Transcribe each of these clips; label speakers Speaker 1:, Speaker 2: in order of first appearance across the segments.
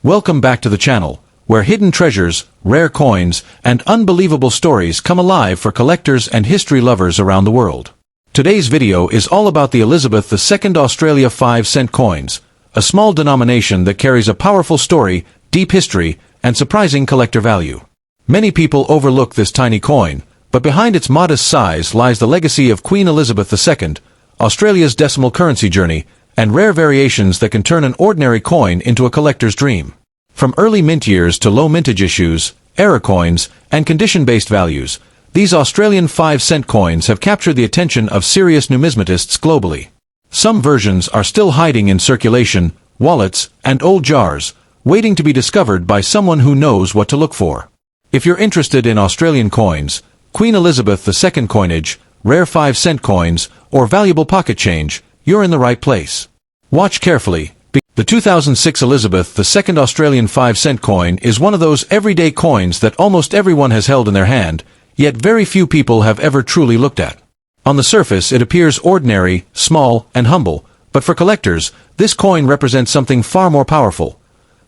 Speaker 1: Welcome back to the channel, where hidden treasures, rare coins, and unbelievable stories come alive for collectors and history lovers around the world. Today's video is all about the Elizabeth II Australia 5-cent coins, a small denomination that carries a powerful story, deep history, and surprising collector value. Many people overlook this tiny coin, but behind its modest size lies the legacy of Queen Elizabeth II, Australia's decimal currency journey, and rare variations that can turn an ordinary coin into a collector's dream. From early mint years to low mintage issues, era coins, and condition-based values, these Australian 5-cent coins have captured the attention of serious numismatists globally. Some versions are still hiding in circulation, wallets, and old jars, waiting to be discovered by someone who knows what to look for. If you're interested in Australian coins, Queen Elizabeth II coinage, rare 5-cent coins, or valuable pocket change, you're in the right place. Watch carefully. The 2006 Elizabeth II Australian 5-cent coin is one of those everyday coins that almost everyone has held in their hand, yet very few people have ever truly looked at. On the surface it appears ordinary, small, and humble, but for collectors, this coin represents something far more powerful.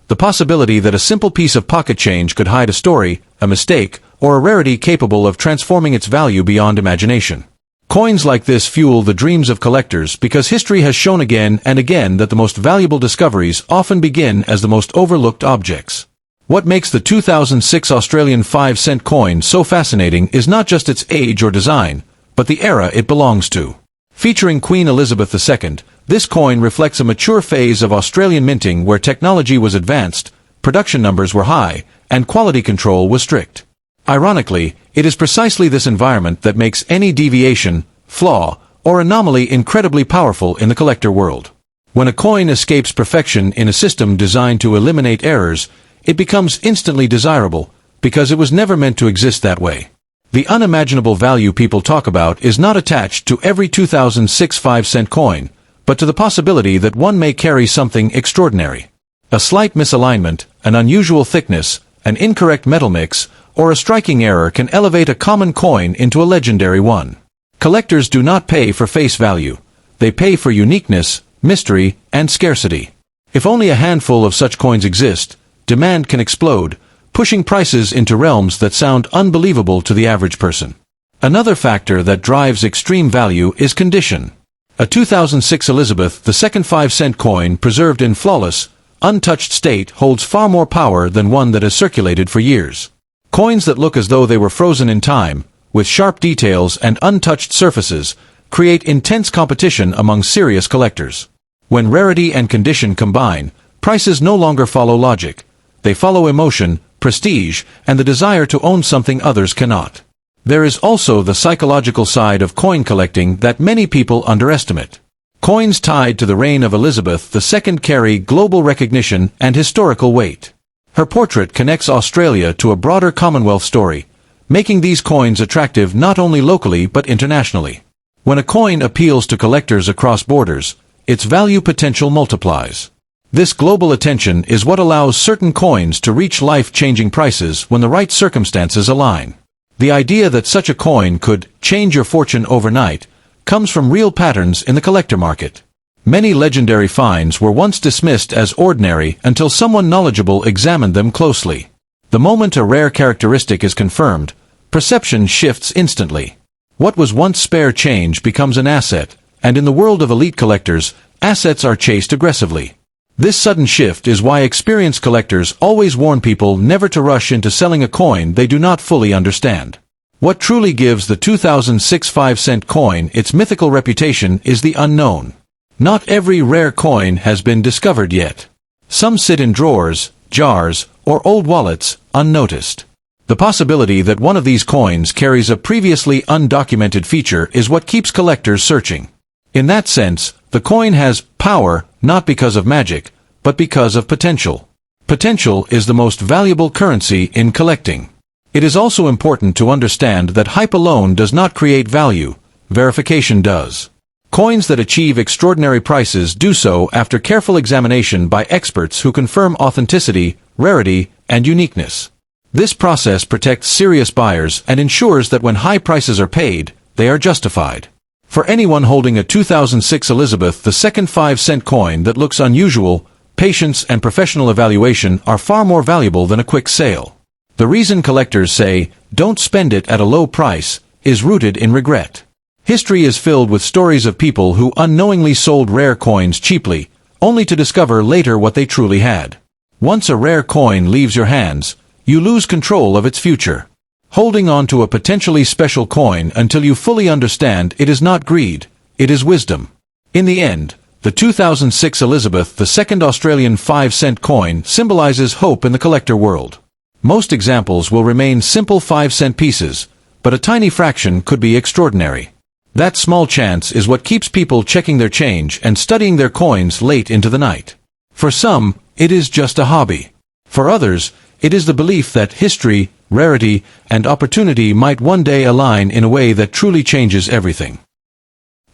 Speaker 1: The possibility that a simple piece of pocket change could hide a story, a mistake, or a rarity capable of transforming its value beyond imagination. Coins like this fuel the dreams of collectors because history has shown again and again that the most valuable discoveries often begin as the most overlooked objects. What makes the 2006 Australian 5-cent coin so fascinating is not just its age or design, but the era it belongs to. Featuring Queen Elizabeth II, this coin reflects a mature phase of Australian minting where technology was advanced, production numbers were high, and quality control was strict. Ironically, it is precisely this environment that makes any deviation, flaw, or anomaly incredibly powerful in the collector world. When a coin escapes perfection in a system designed to eliminate errors, it becomes instantly desirable, because it was never meant to exist that way. The unimaginable value people talk about is not attached to every 2006 5-cent coin, but to the possibility that one may carry something extraordinary. A slight misalignment, an unusual thickness, an incorrect metal mix, or a striking error can elevate a common coin into a legendary one. Collectors do not pay for face value. They pay for uniqueness, mystery, and scarcity. If only a handful of such coins exist, demand can explode, pushing prices into realms that sound unbelievable to the average person. Another factor that drives extreme value is condition. A 2006 Elizabeth II 5-cent coin preserved in flawless, untouched state holds far more power than one that has circulated for years. Coins that look as though they were frozen in time, with sharp details and untouched surfaces, create intense competition among serious collectors. When rarity and condition combine, prices no longer follow logic. They follow emotion, prestige, and the desire to own something others cannot. There is also the psychological side of coin collecting that many people underestimate. Coins tied to the reign of Elizabeth II carry global recognition and historical weight. Her portrait connects Australia to a broader Commonwealth story, making these coins attractive not only locally but internationally. When a coin appeals to collectors across borders, its value potential multiplies. This global attention is what allows certain coins to reach life-changing prices when the right circumstances align. The idea that such a coin could change your fortune overnight comes from real patterns in the collector market. Many legendary finds were once dismissed as ordinary until someone knowledgeable examined them closely. The moment a rare characteristic is confirmed, perception shifts instantly. What was once spare change becomes an asset, and in the world of elite collectors, assets are chased aggressively. This sudden shift is why experienced collectors always warn people never to rush into selling a coin they do not fully understand. What truly gives the 2006 5-cent coin its mythical reputation is the unknown. Not every rare coin has been discovered yet. Some sit in drawers, jars, or old wallets, unnoticed. The possibility that one of these coins carries a previously undocumented feature is what keeps collectors searching. In that sense, the coin has power not because of magic, but because of potential. Potential is the most valuable currency in collecting. It is also important to understand that hype alone does not create value, verification does. Coins that achieve extraordinary prices do so after careful examination by experts who confirm authenticity, rarity, and uniqueness. This process protects serious buyers and ensures that when high prices are paid, they are justified. For anyone holding a 2006 Elizabeth II 5-cent coin that looks unusual, patience, and professional evaluation are far more valuable than a quick sale. The reason collectors say, "Don't spend it at a low price," is rooted in regret. History is filled with stories of people who unknowingly sold rare coins cheaply, only to discover later what they truly had. Once a rare coin leaves your hands, you lose control of its future. Holding on to a potentially special coin until you fully understand it is not greed, it is wisdom. In the end, the 2006 Elizabeth II Australian 5-cent coin symbolizes hope in the collector world. Most examples will remain simple 5-cent pieces, but a tiny fraction could be extraordinary. That small chance is what keeps people checking their change and studying their coins late into the night. For some, it is just a hobby. For others, it is the belief that history, rarity, and opportunity might one day align in a way that truly changes everything.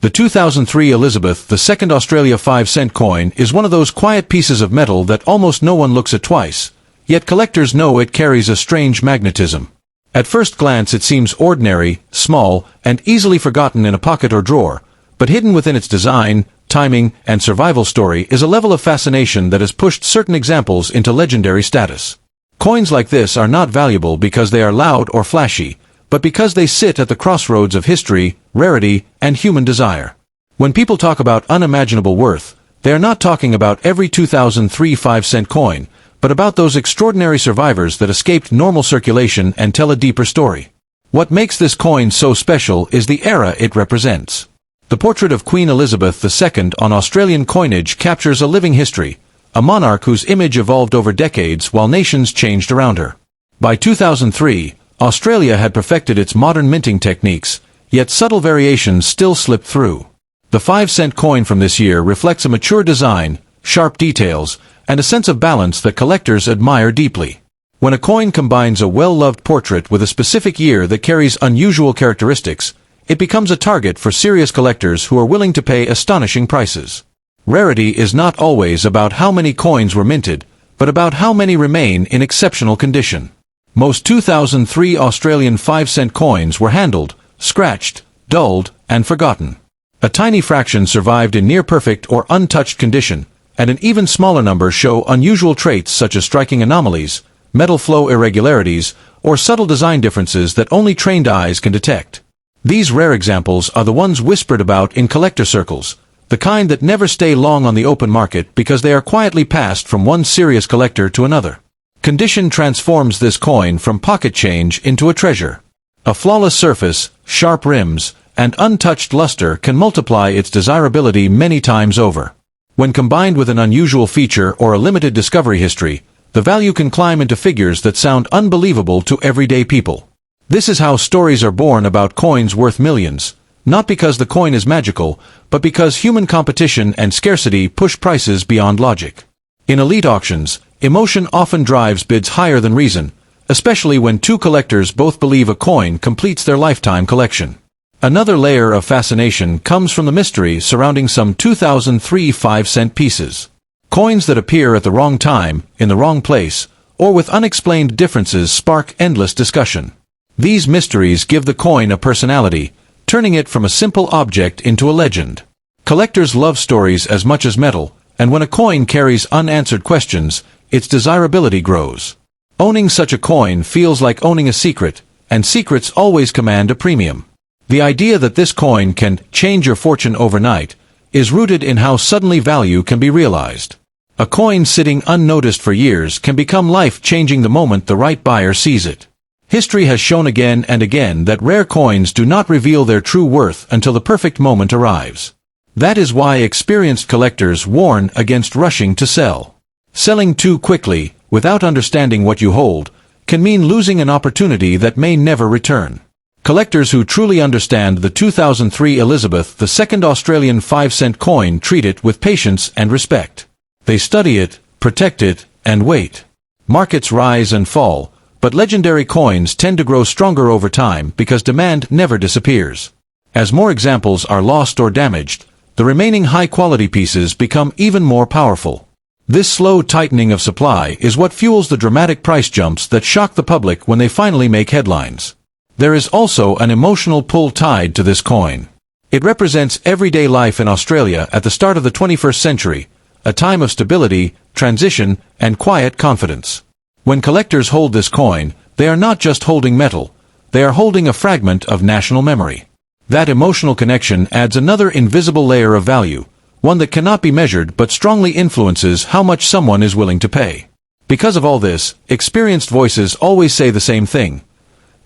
Speaker 1: The 2003 Elizabeth II Australia 5-cent coin is one of those quiet pieces of metal that almost no one looks at twice, yet collectors know it carries a strange magnetism. At first glance it seems ordinary, small, and easily forgotten in a pocket or drawer, but hidden within its design, timing, and survival story is a level of fascination that has pushed certain examples into legendary status. Coins like this are not valuable because they are loud or flashy, but because they sit at the crossroads of history, rarity, and human desire. When people talk about unimaginable worth, they are not talking about every 2003 5-cent coin, but about those extraordinary survivors that escaped normal circulation and tell a deeper story. What makes this coin so special is the era it represents. The portrait of Queen Elizabeth II on Australian coinage captures a living history, a monarch whose image evolved over decades while nations changed around her. By 2003, Australia had perfected its modern minting techniques, yet subtle variations still slipped through. The 5-cent coin from this year reflects a mature design, sharp details, and a sense of balance that collectors admire deeply. When a coin combines a well-loved portrait with a specific year that carries unusual characteristics, it becomes a target for serious collectors who are willing to pay astonishing prices. Rarity is not always about how many coins were minted, but about how many remain in exceptional condition. Most 2003 Australian 5-cent coins were handled, scratched, dulled, and forgotten. A tiny fraction survived in near-perfect or untouched condition, and an even smaller number show unusual traits such as striking anomalies, metal flow irregularities, or subtle design differences that only trained eyes can detect. These rare examples are the ones whispered about in collector circles, the kind that never stay long on the open market because they are quietly passed from one serious collector to another. Condition transforms this coin from pocket change into a treasure. A flawless surface, sharp rims, and untouched luster can multiply its desirability many times over. When combined with an unusual feature or a limited discovery history, the value can climb into figures that sound unbelievable to everyday people. This is how stories are born about coins worth millions, not because the coin is magical, but because human competition and scarcity push prices beyond logic. In elite auctions, emotion often drives bids higher than reason, especially when two collectors both believe a coin completes their lifetime collection. Another layer of fascination comes from the mystery surrounding some 2003 5-cent pieces. Coins that appear at the wrong time, in the wrong place, or with unexplained differences spark endless discussion. These mysteries give the coin a personality, turning it from a simple object into a legend. Collectors love stories as much as metal, and when a coin carries unanswered questions, its desirability grows. Owning such a coin feels like owning a secret, and secrets always command a premium. The idea that this coin can change your fortune overnight is rooted in how suddenly value can be realized. A coin sitting unnoticed for years can become life-changing the moment the right buyer sees it. History has shown again and again that rare coins do not reveal their true worth until the perfect moment arrives. That is why experienced collectors warn against rushing to sell. Selling too quickly, without understanding what you hold, can mean losing an opportunity that may never return. Collectors who truly understand the 2003 Elizabeth II Australian 5-cent coin treat it with patience and respect. They study it, protect it, and wait. Markets rise and fall, but legendary coins tend to grow stronger over time because demand never disappears. As more examples are lost or damaged, the remaining high-quality pieces become even more powerful. This slow tightening of supply is what fuels the dramatic price jumps that shock the public when they finally make headlines. There is also an emotional pull tied to this coin. It represents everyday life in Australia at the start of the 21st century, a time of stability, transition, and quiet confidence. When collectors hold this coin, they are not just holding metal, they are holding a fragment of national memory. That emotional connection adds another invisible layer of value, one that cannot be measured but strongly influences how much someone is willing to pay. Because of all this, experienced voices always say the same thing.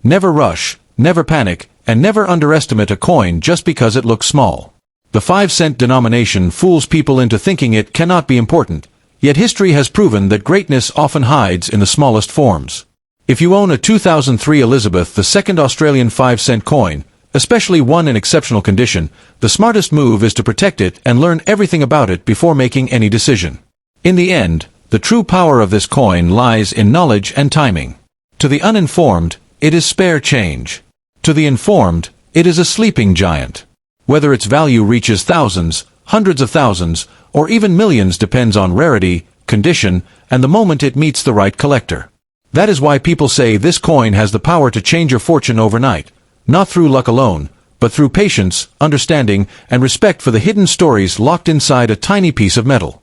Speaker 1: Never rush, never panic, and never underestimate a coin just because it looks small. The 5-cent denomination fools people into thinking it cannot be important, yet history has proven that greatness often hides in the smallest forms. If you own a 2003 Elizabeth II Australian 5-cent coin, especially one in exceptional condition, the smartest move is to protect it and learn everything about it before making any decision. In the end, the true power of this coin lies in knowledge and timing. To the uninformed, it is spare change. To the informed, it is a sleeping giant. Whether its value reaches thousands, hundreds of thousands, or even millions depends on rarity, condition, and the moment it meets the right collector. That is why people say this coin has the power to change your fortune overnight, not through luck alone, but through patience, understanding, and respect for the hidden stories locked inside a tiny piece of metal.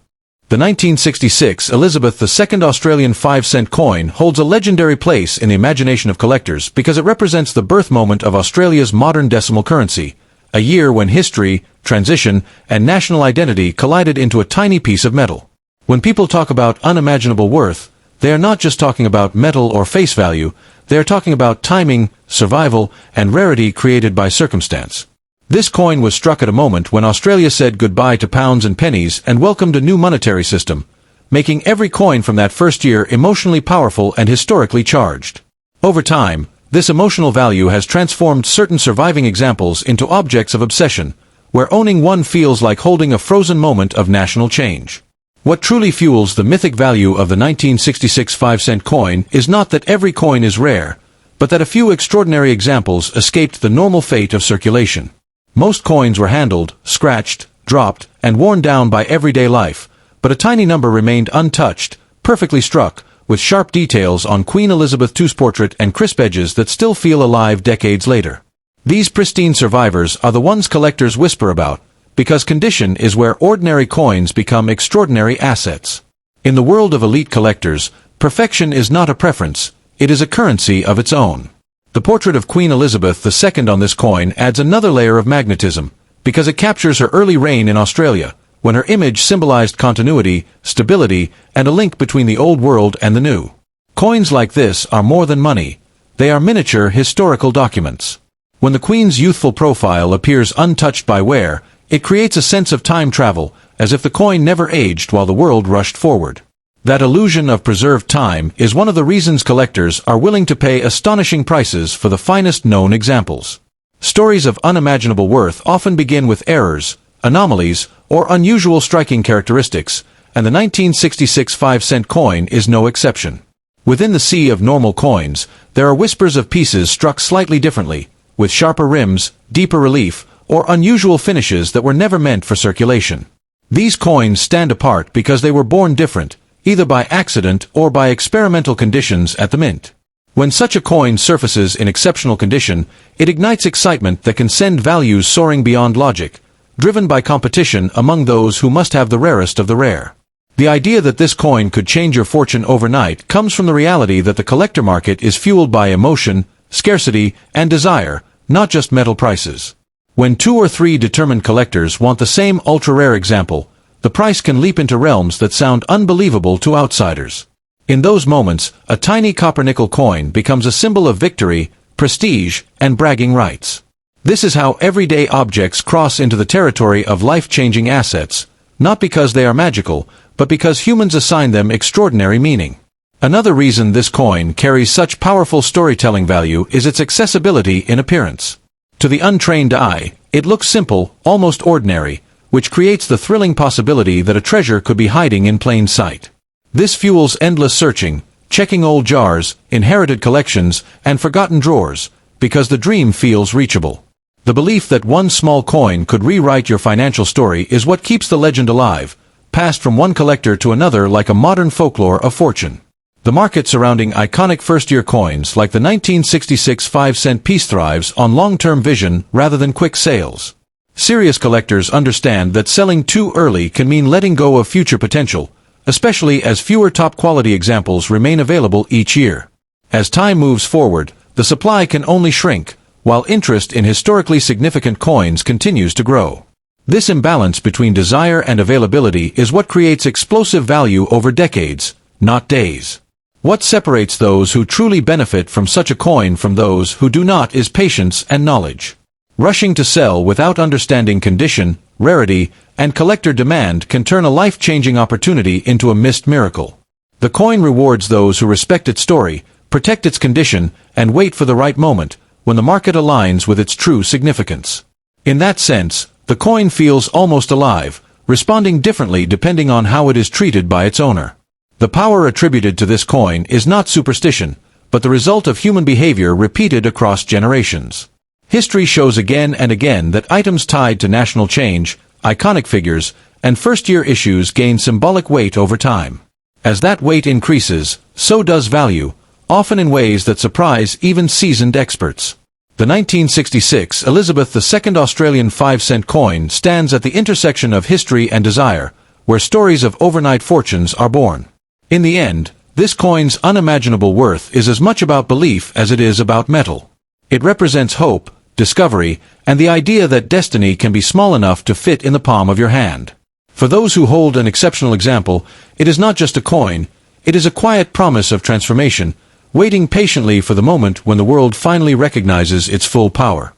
Speaker 1: The 1966 Elizabeth II Australian 5-cent coin holds a legendary place in the imagination of collectors because it represents the birth moment of Australia's modern decimal currency, a year when history, transition, and national identity collided into a tiny piece of metal. When people talk about unimaginable worth, they are not just talking about metal or face value, they are talking about timing, survival, and rarity created by circumstance. This coin was struck at a moment when Australia said goodbye to pounds and pennies and welcomed a new monetary system, making every coin from that first year emotionally powerful and historically charged. Over time, this emotional value has transformed certain surviving examples into objects of obsession, where owning one feels like holding a frozen moment of national change. What truly fuels the mythic value of the 1966 5-cent coin is not that every coin is rare, but that a few extraordinary examples escaped the normal fate of circulation. Most coins were handled, scratched, dropped, and worn down by everyday life, but a tiny number remained untouched, perfectly struck, with sharp details on Queen Elizabeth II's portrait and crisp edges that still feel alive decades later. These pristine survivors are the ones collectors whisper about, because condition is where ordinary coins become extraordinary assets. In the world of elite collectors, perfection is not a preference, it is a currency of its own. The portrait of Queen Elizabeth II on this coin adds another layer of magnetism, because it captures her early reign in Australia, when her image symbolized continuity, stability, and a link between the old world and the new. Coins like this are more than money, they are miniature historical documents. When the Queen's youthful profile appears untouched by wear, it creates a sense of time travel, as if the coin never aged while the world rushed forward. That illusion of preserved time is one of the reasons collectors are willing to pay astonishing prices for the finest known examples. Stories of unimaginable worth often begin with errors, anomalies, or unusual striking characteristics, and the 1966 5-cent coin is no exception. Within the sea of normal coins, there are whispers of pieces struck slightly differently, with sharper rims, deeper relief, or unusual finishes that were never meant for circulation. These coins stand apart because they were born different, either by accident or by experimental conditions at the mint. When such a coin surfaces in exceptional condition, it ignites excitement that can send values soaring beyond logic, driven by competition among those who must have the rarest of the rare. The idea that this coin could change your fortune overnight comes from the reality that the collector market is fueled by emotion, scarcity, and desire, not just metal prices. When 2 or 3 determined collectors want the same ultra-rare example, the price can leap into realms that sound unbelievable to outsiders. In those moments, a tiny copper-nickel coin becomes a symbol of victory, prestige, and bragging rights. This is how everyday objects cross into the territory of life-changing assets, not because they are magical, but because humans assign them extraordinary meaning. Another reason this coin carries such powerful storytelling value is its accessibility in appearance. To the untrained eye, it looks simple, almost ordinary, which creates the thrilling possibility that a treasure could be hiding in plain sight. This fuels endless searching, checking old jars, inherited collections, and forgotten drawers, because the dream feels reachable. The belief that one small coin could rewrite your financial story is what keeps the legend alive, passed from one collector to another like a modern folklore of fortune. The market surrounding iconic first-year coins like the 1966 5-cent piece thrives on long-term vision rather than quick sales. Serious collectors understand that selling too early can mean letting go of future potential, especially as fewer top-quality examples remain available each year. As time moves forward, the supply can only shrink, while interest in historically significant coins continues to grow. This imbalance between desire and availability is what creates explosive value over decades, not days. What separates those who truly benefit from such a coin from those who do not is patience and knowledge. Rushing to sell without understanding condition, rarity, and collector demand can turn a life-changing opportunity into a missed miracle. The coin rewards those who respect its story, protect its condition, and wait for the right moment, when the market aligns with its true significance. In that sense, the coin feels almost alive, responding differently depending on how it is treated by its owner. The power attributed to this coin is not superstition, but the result of human behavior repeated across generations. History shows again and again that items tied to national change, iconic figures, and first-year issues gain symbolic weight over time. As that weight increases, so does value, often in ways that surprise even seasoned experts. The 1966 Elizabeth II Australian 5-cent coin stands at the intersection of history and desire, where stories of overnight fortunes are born. In the end, this coin's unimaginable worth is as much about belief as it is about metal. It represents hope, discovery, and the idea that destiny can be small enough to fit in the palm of your hand. For those who hold an exceptional example, it is not just a coin, it is a quiet promise of transformation, waiting patiently for the moment when the world finally recognizes its full power.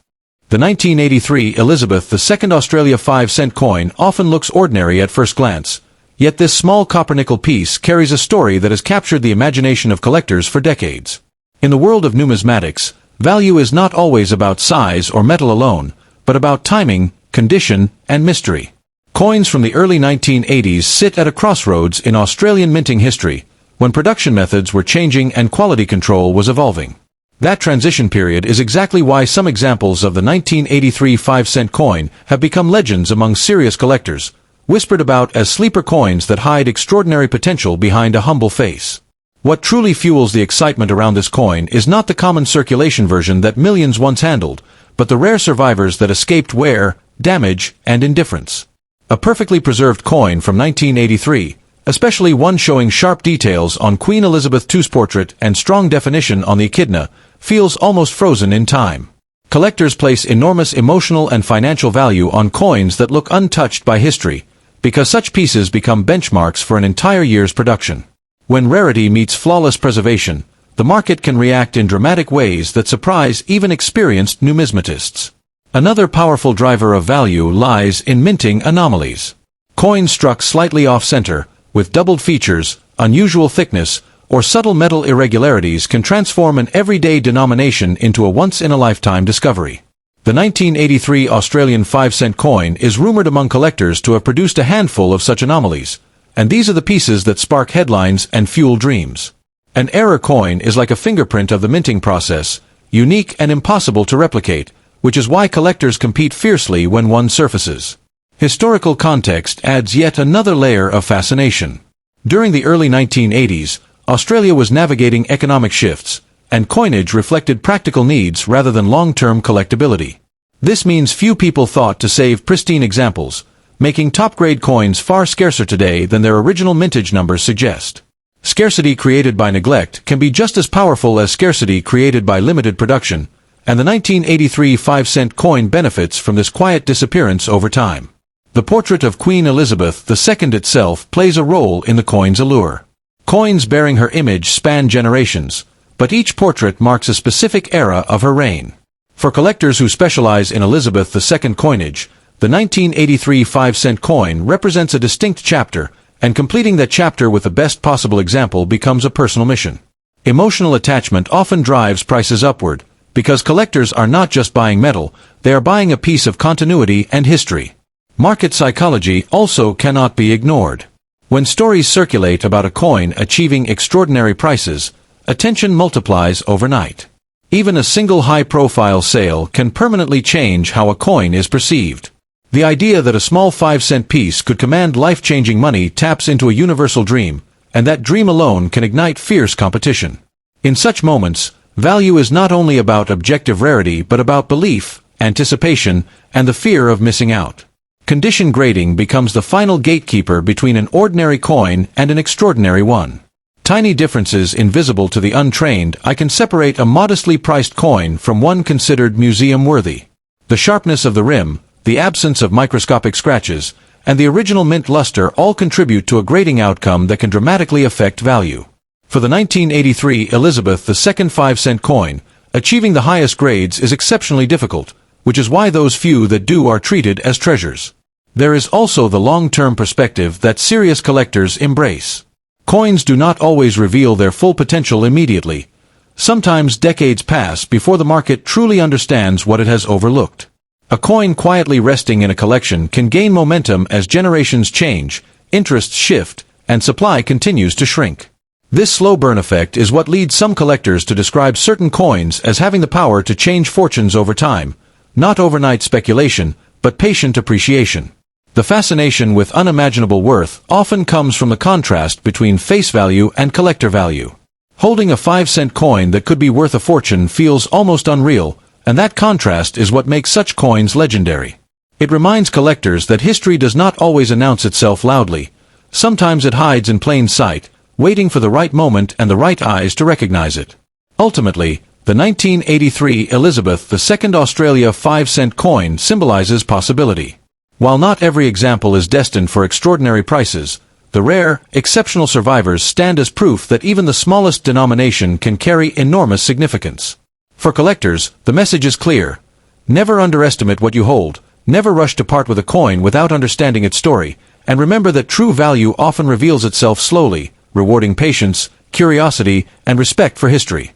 Speaker 1: The 1983 Elizabeth II Australia 5-cent coin often looks ordinary at first glance, yet this small copper-nickel piece carries a story that has captured the imagination of collectors for decades. In the world of numismatics, value is not always about size or metal alone, but about timing, condition, and mystery. Coins from the early 1980s sit at a crossroads in Australian minting history, when production methods were changing and quality control was evolving. That transition period is exactly why some examples of the 1983 5-cent coin have become legends among serious collectors, whispered about as sleeper coins that hide extraordinary potential behind a humble face. What truly fuels the excitement around this coin is not the common circulation version that millions once handled, but the rare survivors that escaped wear, damage, and indifference. A perfectly preserved coin from 1983, especially one showing sharp details on Queen Elizabeth II's portrait and strong definition on the echidna, feels almost frozen in time. Collectors place enormous emotional and financial value on coins that look untouched by history, because such pieces become benchmarks for an entire year's production. When rarity meets flawless preservation, the market can react in dramatic ways that surprise even experienced numismatists. Another powerful driver of value lies in minting anomalies. Coins struck slightly off-center, with doubled features, unusual thickness, or subtle metal irregularities can transform an everyday denomination into a once-in-a-lifetime discovery. The 1983 Australian 5-cent coin is rumored among collectors to have produced a handful of such anomalies, and these are the pieces that spark headlines and fuel dreams. An error coin is like a fingerprint of the minting process, unique and impossible to replicate, which is why collectors compete fiercely when one surfaces. Historical context adds yet another layer of fascination. During the early 1980s, Australia was navigating economic shifts, and coinage reflected practical needs rather than long-term collectability. This means few people thought to save pristine examples, making top-grade coins far scarcer today than their original mintage numbers suggest. Scarcity created by neglect can be just as powerful as scarcity created by limited production, and the 1983 5-cent coin benefits from this quiet disappearance over time. The portrait of Queen Elizabeth II itself plays a role in the coin's allure. Coins bearing her image span generations, but each portrait marks a specific era of her reign. For collectors who specialize in Elizabeth II coinage, the 1983 5-cent coin represents a distinct chapter, and completing that chapter with the best possible example becomes a personal mission. Emotional attachment often drives prices upward, because collectors are not just buying metal, they are buying a piece of continuity and history. Market psychology also cannot be ignored. When stories circulate about a coin achieving extraordinary prices, attention multiplies overnight. Even a single high-profile sale can permanently change how a coin is perceived. The idea that a small 5-cent piece could command life-changing money taps into a universal dream, and that dream alone can ignite fierce competition. In such moments, value is not only about objective rarity but about belief, anticipation, and the fear of missing out. Condition grading becomes the final gatekeeper between an ordinary coin and an extraordinary one. Tiny differences invisible to the untrained can separate a modestly priced coin from one considered museum-worthy. The sharpness of the rim, the absence of microscopic scratches, and the original mint luster all contribute to a grading outcome that can dramatically affect value. For the 1983 Elizabeth II 5-cent coin, achieving the highest grades is exceptionally difficult, which is why those few that do are treated as treasures. There is also the long-term perspective that serious collectors embrace. Coins do not always reveal their full potential immediately. Sometimes decades pass before the market truly understands what it has overlooked. A coin quietly resting in a collection can gain momentum as generations change, interests shift, and supply continues to shrink. This slow burn effect is what leads some collectors to describe certain coins as having the power to change fortunes over time, not overnight speculation, but patient appreciation. The fascination with unimaginable worth often comes from the contrast between face value and collector value. Holding a 5-cent coin that could be worth a fortune feels almost unreal, and that contrast is what makes such coins legendary. It reminds collectors that history does not always announce itself loudly. Sometimes it hides in plain sight, waiting for the right moment and the right eyes to recognize it. Ultimately, the 1983 Elizabeth II Australia 5-cent coin symbolizes possibility. While not every example is destined for extraordinary prices, the rare, exceptional survivors stand as proof that even the smallest denomination can carry enormous significance. For collectors, the message is clear. Never underestimate what you hold, never rush to part with a coin without understanding its story, and remember that true value often reveals itself slowly, rewarding patience, curiosity, and respect for history.